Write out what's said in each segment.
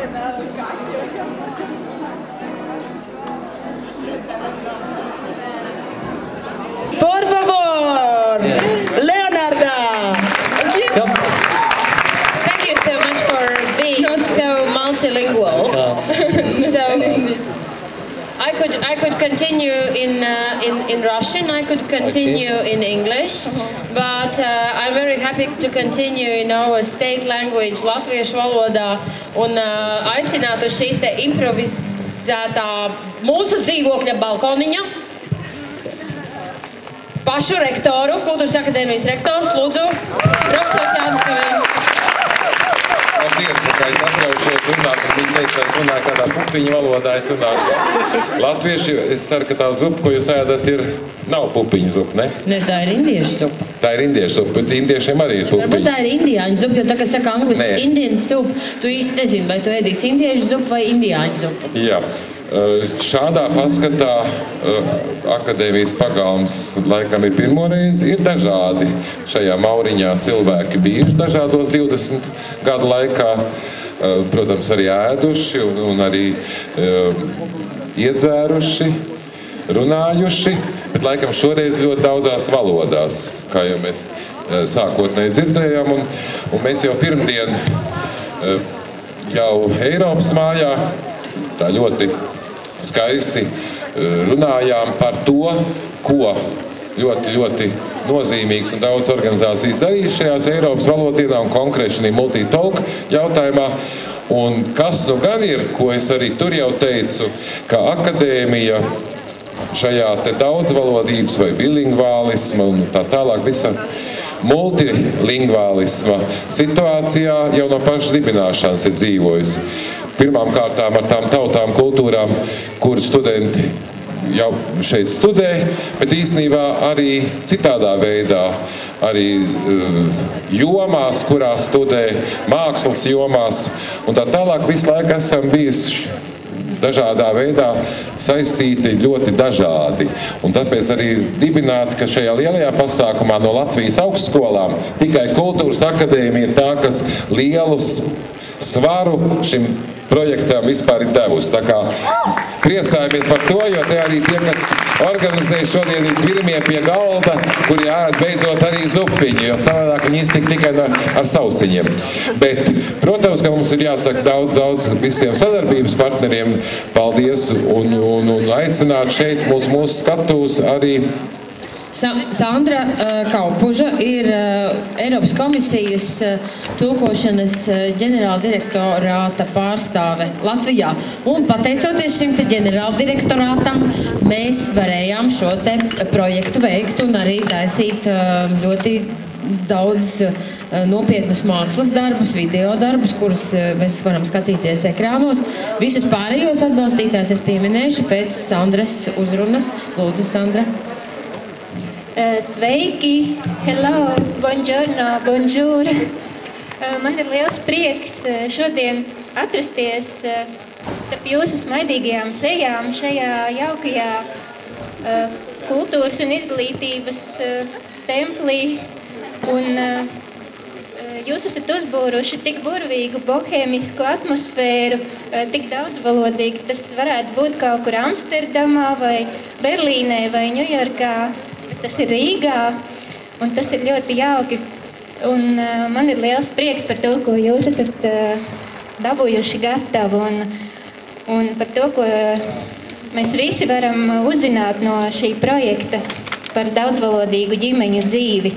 Por favor, Leonarda. Thank you so much for being so multilingual. So I could continue in Russian. I could continue in English, but I'm very happy to continue in our state language, latviešu valodā, un aicināt uz šīs te improvizētā mūsu dzīvokļa balkoniņa pašu rektoru, Kultūras akadēmijas rektors, lūdzu, profesors Jānis Saviņš. Labdien, kā es atļaušos runāt, un viņi teiks, es runāju kādā pupiņu valodā, es runāšu latvieši. Es ceru, ka tā zupa, ko jūs ēdat, nav pupiņu zupa, ne? Ne, tā ir indiešu zupa. Tā ir indiešu zupa, bet indiešiem arī ir pupiņas. Varbūt tā ir indiāņu zupa, jo tā, kas saka angliski Indian soup, tu īsti nezini, vai tu ēdīsi indiešu zupu vai indiāņu zupu. Jā. Šādā paskatā akadēmijas pagalms laikam ir pirmo reizi. Ir dažādi šajā Mauriņā cilvēki bijuši dažādos 20 gadu laikā. Protams, arī ēduši un arī iedzēruši, runājuši, bet laikam šoreiz ļoti daudzās valodās, kā jau mēs sākotnēji dzirdējām. Un mēs jau pirmdien jau Eiropas mājā tā ļoti skaisti runājām par to, ko ļoti nozīmīgs un daudz organizācijas darīs šajās Eiropas valodienā un konkrēti šī multitalk jautājumā. Un kas nu gan ir, ko es arī tur jau teicu, ka akadēmija šajā te daudzvalodības vai bilingvālisma un tā tālāk visā multilingvālisma situācijā jau no paša dibināšanas ir dzīvojusi. Pirmām kārtām ar tām tautām, kultūrām, kur studenti jau šeit studē, bet īstenībā arī citādā veidā, arī jomās, kurās studē, mākslas jomās un tā tālāk visu laiku esam bijis dažādā veidā saistīti ļoti dažādi. Un tāpēc arī dibināti, ka šajā lielajā pasākumā no Latvijas augstskolām tikai Kultūras akadēmija ir tā, kas lielu svaru šim projektam vispār ir devusi. Tā kā priecājamies par to, jo te arī tie, kas organizē šodien, ir pirmie pie galda, kuri ēd beidzot arī zupiņu, jo savādāk viņi iztika tikai ar sausiņiem. Bet, protams, ka mums ir jāsaka daudz visiem sadarbības partneriem paldies un aicināt šeit mūsu skatūs arī Sandra Kaupuža ir Eiropas komisijas tulkošanas ģenerāldirektorāta pārstāve Latvijā. Un pateicoties šim te ģenerāldirektorātam, mēs varējām šo te projektu veikt un arī taisīt ļoti daudz nopietnus mākslas darbus, video darbus, kurus mēs varam skatīties ekrānos. Visus pārējos atbalstītājus es pieminēšu pēc Sandras uzrunas. Lūdzu, Sandra. Sveiki, hello, buongiorno, bonjour. Man ir liels prieks šodien atrasties starp jūsu smaidīgajām sejām šajā jaukajā kultūras un izglītības templī. Un jūs esat uzbūruši tik burvīgu, bohēmisku atmosfēru, tik daudzvalodīgi. Tas varētu būt kaut kur Amsterdamā vai Berlīnē vai Ņujorkā. Tas ir Rīgā, un tas ir ļoti jauki. Un man ir liels prieks par to, ko jūs esat dabūjuši gatavu, un par to, ko mēs visi varam uzzināt no šī projekta par daudzvalodīgu ģimeņu dzīvi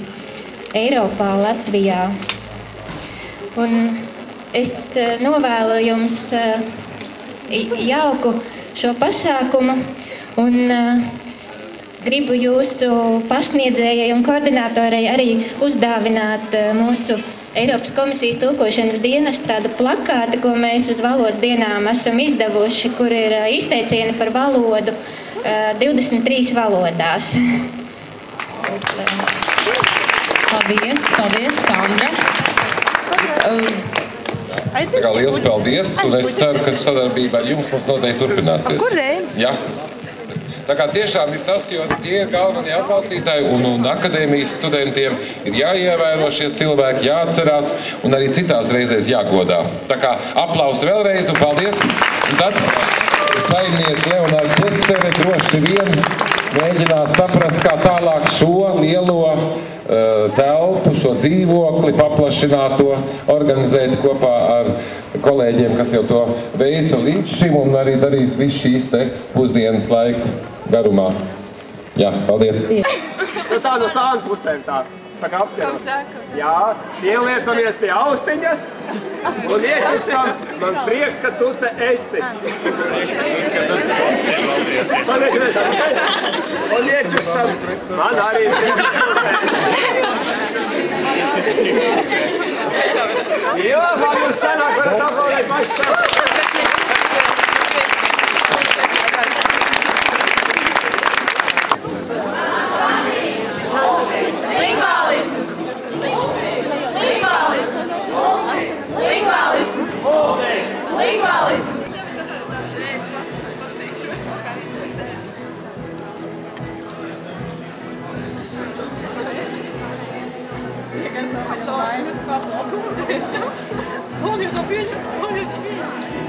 Eiropā, Latvijā. Un es novēlu jums jauku šo pasākumu, un gribu jūsu pasniedzējai un koordinātorai arī uzdāvināt mūsu Eiropas komisijas tulkošanas dienestu tādu plakāti, ko mēs uz valodu dienām esam izdevuši, kur ir izteicieni par valodu 23 valodās. Paldies, Sandra. Liels paldies, un es ceru, ka sadarbība ar jums mums noteikti turpināsies. Jā. Tā kā tiešām ir tas, jo tie ir galvenie atbalstītāji un akadēmijas studentiem ir jāievēro šie cilvēki, jāatcerās un arī citās reizēs jāgodā. Tā kā aplausi vēlreiz un paldies. Un tad saimniece Leonārda Čestere droši vien mēģinās saprast, kā tālāk šo lielo telpu, šo dzīvokli, paplašināto, organizēt kopā ar kolēģiem, kas jau to veica līdz šim un arī darīs visu šīs te pusdienas laiku garumā. Jā, paldies. Tā no sāna pusēm tā kā apķeram. Jā, ieliecamies pie austiņas un iečukstam. Man prieks, ka tu te esi. Un iečukstam. Man arī jo, man jūs senāk varat aplaudēt paši. Spolnię do pieniądz, spolnię do pieniądz.